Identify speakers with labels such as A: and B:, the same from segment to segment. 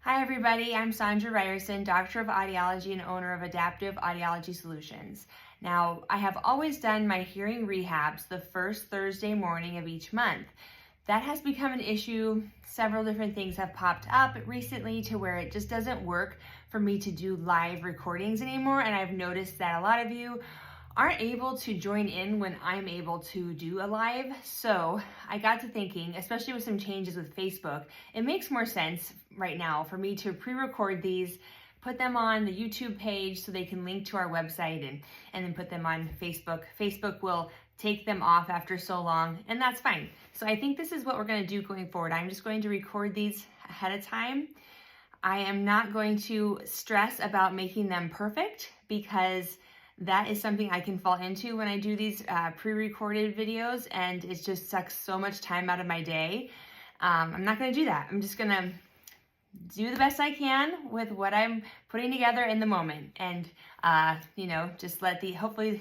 A: Hi everybody, I'm Sandra Ryerson, Doctor of Audiology and owner of Adaptive Audiology Solutions. Now, I have always done my hearing rehabs the first Thursday morning of each month. That has become an issue. Several different things have popped up recently to where it just doesn't work for me to do live recordings anymore, and I've noticed that a lot of you aren't able to join in when I'm able to do a live. So I got to thinking, especially with some changes with Facebook, it makes more sense right now for me to pre-record these, put them on the YouTube page so they can link to our website and then put them on Facebook. Facebook will take them off after so long, and that's fine. So I think this is what we're gonna do going forward. I'm just going to record these ahead of time. I am not going to stress about making them perfect because that is something I can fall into when I do these pre-recorded videos, and it just sucks so much time out of my day. I'm not gonna do that. I'm just gonna do the best I can with what I'm putting together in the moment, and just hopefully,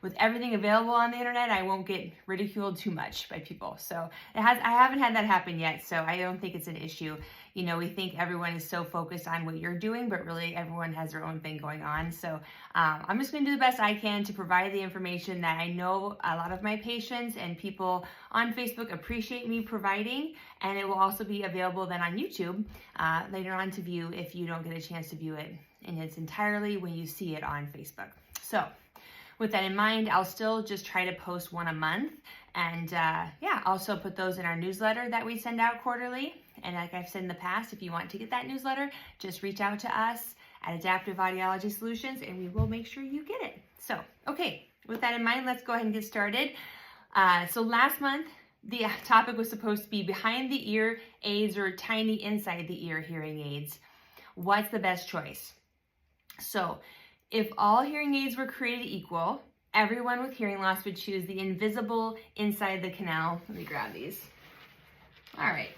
A: with everything available on the internet, I won't get ridiculed too much by people. So I haven't had that happen yet, so I don't think it's an issue. We think everyone is so focused on what you're doing, but really everyone has their own thing going on. So I'm just gonna do the best I can to provide the information that I know a lot of my patients and people on Facebook appreciate me providing, and it will also be available then on YouTube later on to view if you don't get a chance to view it in its entirety when you see it on Facebook. So with that in mind, I'll still just try to post one a month, and also put those in our newsletter that we send out quarterly. And like I've said in the past, if you want to get that newsletter, just reach out to us at Adaptive Audiology Solutions and we will make sure you get it. So, okay, with that in mind, let's go ahead and get started. So last month, the topic was supposed to be behind the ear aids or tiny inside the ear hearing aids. What's the best choice? So if all hearing aids were created equal, everyone with hearing loss would choose the invisible inside the canal. Let me grab these. All right.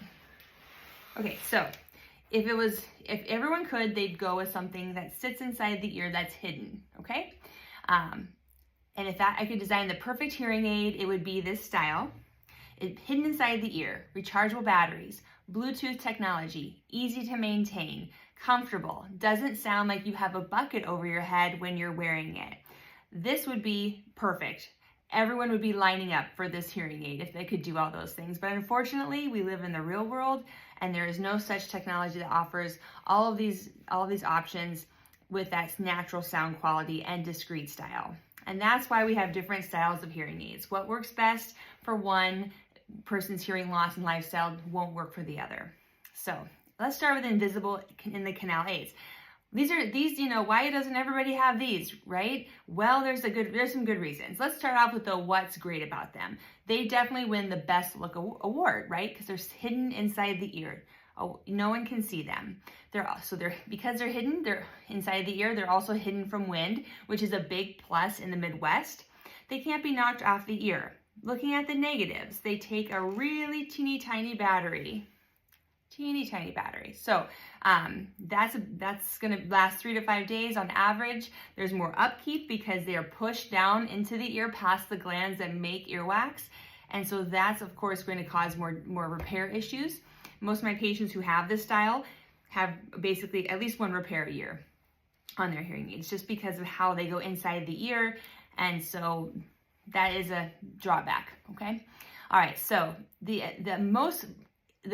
A: Okay, so if everyone could, they'd go with something that sits inside the ear that's hidden, okay? And if I could design the perfect hearing aid, it would be this style. Hidden inside the ear, rechargeable batteries, Bluetooth technology, easy to maintain, comfortable, doesn't sound like you have a bucket over your head when you're wearing it. This would be perfect. Everyone would be lining up for this hearing aid if they could do all those things. But unfortunately, we live in the real world and there is no such technology that offers all of these options with that natural sound quality and discreet style. And that's why we have different styles of hearing aids. What works best for one person's hearing loss and lifestyle won't work for the other. So let's start with invisible in the canal aids. These, why doesn't everybody have these, right? Well, there's some good reasons. Let's start off with what's great about them. They definitely win the best look award, right? Because they're hidden inside the ear. Oh, no one can see them. Because they're hidden, they're inside the ear, they're also hidden from wind, which is a big plus in the Midwest. They can't be knocked off the ear. Looking at the negatives, they take a really teeny tiny battery. So that's gonna last 3 to 5 days on average. There's more upkeep because they are pushed down into the ear past the glands that make earwax. And so that's of course going to cause more repair issues. Most of my patients who have this style have basically at least one repair a year on their hearing aids just because of how they go inside the ear. And so that is a drawback, okay? All right, so the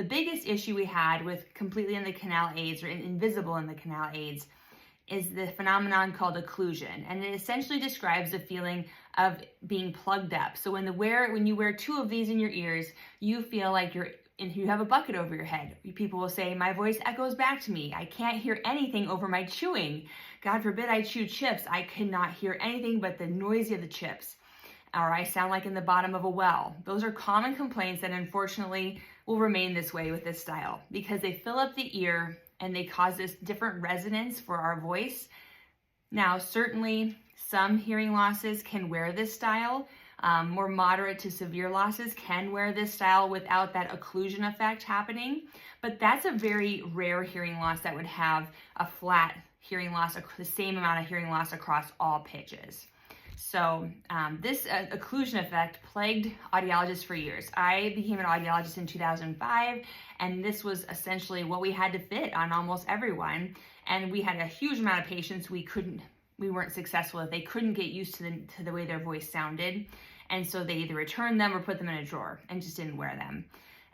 A: biggest issue we had with completely in the canal aids or invisible in the canal aids is the phenomenon called occlusion. And it essentially describes the feeling of being plugged up. So when you wear 2 of these in your ears, you feel like you have a bucket over your head. People will say, my voice echoes back to me. I can't hear anything over my chewing. God forbid I chew chips. I cannot hear anything but the noise of the chips. Or I sound like in the bottom of a well. Those are common complaints that unfortunately will remain this way with this style because they fill up the ear and they cause this different resonance for our voice. Now, certainly some hearing losses can wear this style. More moderate to severe losses can wear this style without that occlusion effect happening, but that's a very rare hearing loss that would have a flat hearing loss, the same amount of hearing loss across all pitches. So this occlusion effect plagued audiologists for years. I became an audiologist in 2005, and this was essentially what we had to fit on almost everyone. And we had a huge amount of patients we weren't successful with. They couldn't get used to the way their voice sounded. And so they either returned them or put them in a drawer and just didn't wear them.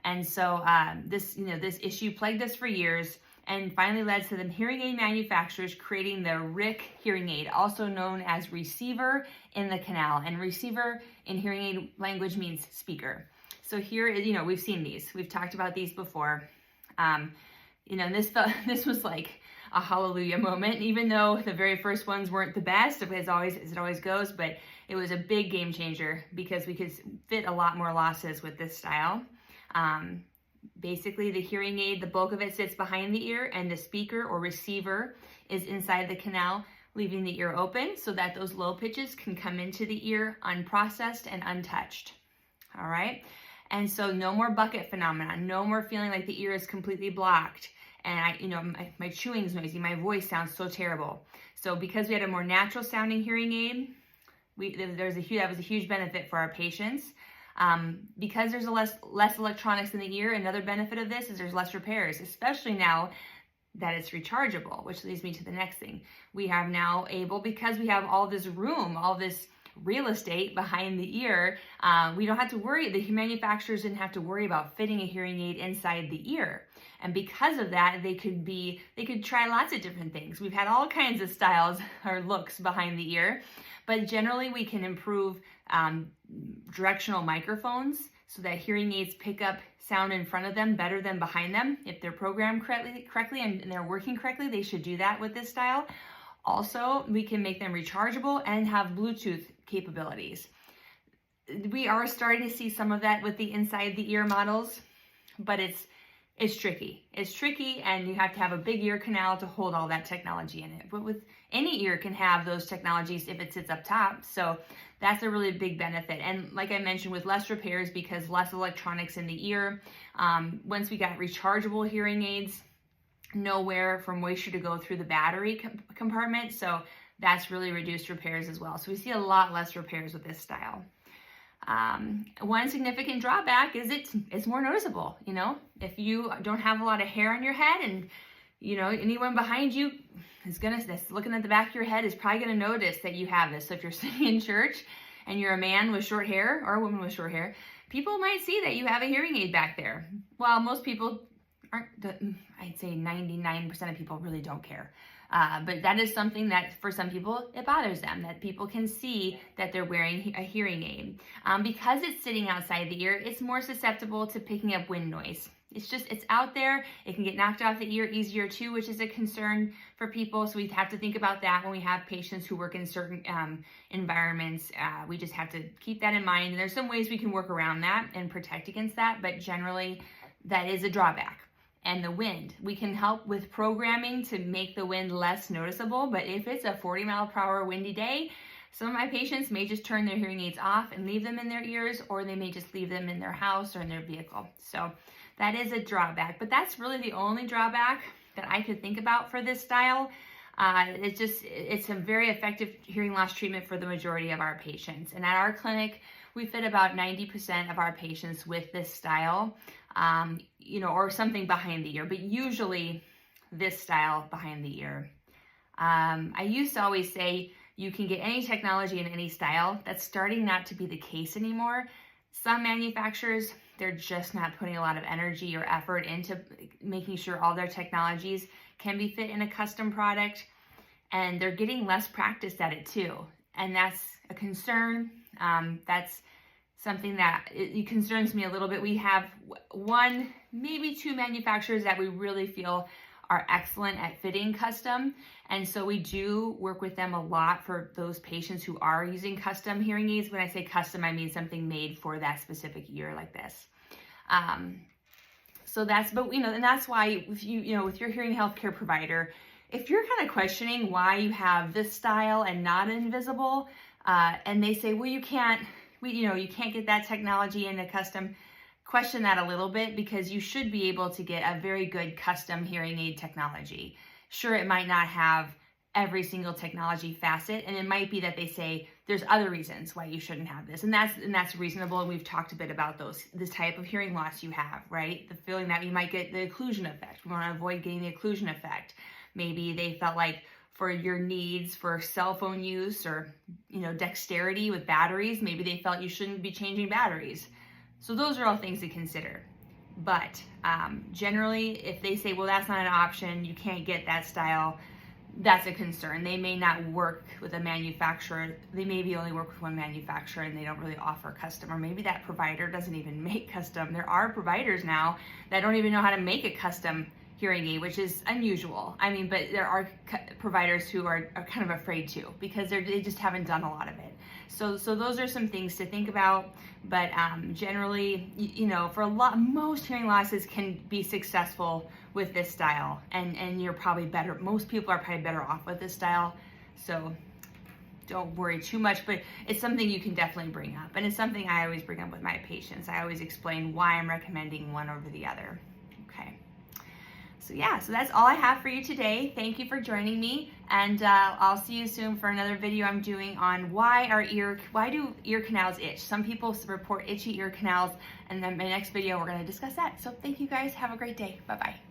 A: And so this issue plagued us for years, and finally led to the hearing aid manufacturers creating the RIC hearing aid, also known as receiver in the canal. And receiver in hearing aid language means speaker. So here, we've seen these. We've talked about these before. This was like a hallelujah moment, even though the very first ones weren't the best, as it always goes, but it was a big game changer because we could fit a lot more losses with this style. Basically, the hearing aid, the bulk of it sits behind the ear, and the speaker or receiver is inside the canal, leaving the ear open so that those low pitches can come into the ear unprocessed and untouched. All right. And so no more bucket phenomenon, no more feeling like the ear is completely blocked. And my chewing is noisy, my voice sounds so terrible. So because we had a more natural sounding hearing aid, that was a huge benefit for our patients. Because there's less electronics in the ear, another benefit of this is there's less repairs, especially now that it's rechargeable, which leads me to the next thing. We have now because we have all this room, all this real estate behind the ear, we don't have to worry, the manufacturers didn't have to worry about fitting a hearing aid inside the ear. And because of that, they could try lots of different things. We've had all kinds of styles or looks behind the ear, but generally we can improve directional microphones so that hearing aids pick up sound in front of them better than behind them. If they're programmed correctly and they're working correctly, they should do that with this style. Also, we can make them rechargeable and have Bluetooth capabilities. We are starting to see some of that with the inside the ear models, but it's tricky. It's tricky, and you have to have a big ear canal to hold all that technology in it. But with any ear can have those technologies if it sits up top. So that's a really big benefit. And like I mentioned, with less repairs because less electronics in the ear, once we got rechargeable hearing aids, nowhere for moisture to go through the battery compartment. So that's really reduced repairs as well. So we see a lot less repairs with this style. One significant drawback is it's more noticeable. If you don't have a lot of hair on your head, and anyone behind you that's looking at the back of your head is probably going to notice that you have this. So if you're sitting in church and you're a man with short hair or a woman with short hair, people might see that you have a hearing aid back there. Well, most people aren't. I'd say 99% of people really don't care. But that is something that for some people, it bothers them, that people can see that they're wearing a hearing aid. Because it's sitting outside the ear, it's more susceptible to picking up wind noise. It's out there. It can get knocked off the ear easier too, which is a concern for people. So we have to think about that when we have patients who work in certain environments. We just have to keep that in mind. And there's some ways we can work around that and protect against that, but generally that is a drawback. And the wind, we can help with programming to make the wind less noticeable, but if it's a 40-mile-per-hour windy day, some of my patients may just turn their hearing aids off and leave them in their ears, or they may just leave them in their house or in their vehicle. So that is a drawback, but that's really the only drawback that I could think about for this style. It's a very effective hearing loss treatment for the majority of our patients. And at our clinic, we fit about 90% of our patients with this style, or something behind the ear, but usually this style behind the ear. I used to always say you can get any technology in any style. That's starting not to be the case anymore. Some manufacturers, they're just not putting a lot of energy or effort into making sure all their technologies can be fit in a custom product, and they're getting less practice at it too. And that's a concern. That's something that it concerns me a little bit. We have one, maybe two manufacturers that we really feel are excellent at fitting custom. And so we do work with them a lot for those patients who are using custom hearing aids. When I say custom, I mean something made for that specific ear like this. And that's why if with your hearing healthcare provider, if you're kind of questioning why you have this style and not invisible, and they say, well, you can't get that technology in a custom, question that a little bit, because you should be able to get a very good custom hearing aid technology. Sure, it might not have every single technology facet, and it might be that they say there's other reasons why you shouldn't have this, and that's reasonable. And we've talked a bit about this type of hearing loss you have, right? The feeling that you might get the occlusion effect. We want to avoid getting the occlusion effect. Maybe they felt like for your needs for cell phone use or dexterity with batteries, maybe they felt you shouldn't be changing batteries. So those are all things to consider. But generally, if they say, well, that's not an option, you can't get that style, that's a concern. They may not work with a manufacturer. They maybe only work with one manufacturer and they don't really offer custom, or maybe that provider doesn't even make custom. There are providers now that don't even know how to make a custom hearing aid, which is unusual. I mean, but there are providers who are kind of afraid to, because they just haven't done a lot of it. So those are some things to think about. But generally, for most hearing losses can be successful with this style, and you're probably better. Most people are probably better off with this style. So don't worry too much, but it's something you can definitely bring up, and it's something I always bring up with my patients. I always explain why I'm recommending one over the other. Okay. So yeah, so that's all I have for you today. Thank you for joining me, and I'll see you soon for another video I'm doing on why do ear canals itch? Some people report itchy ear canals, and then my next video we're going to discuss that. So thank you guys. Have a great day. Bye-bye.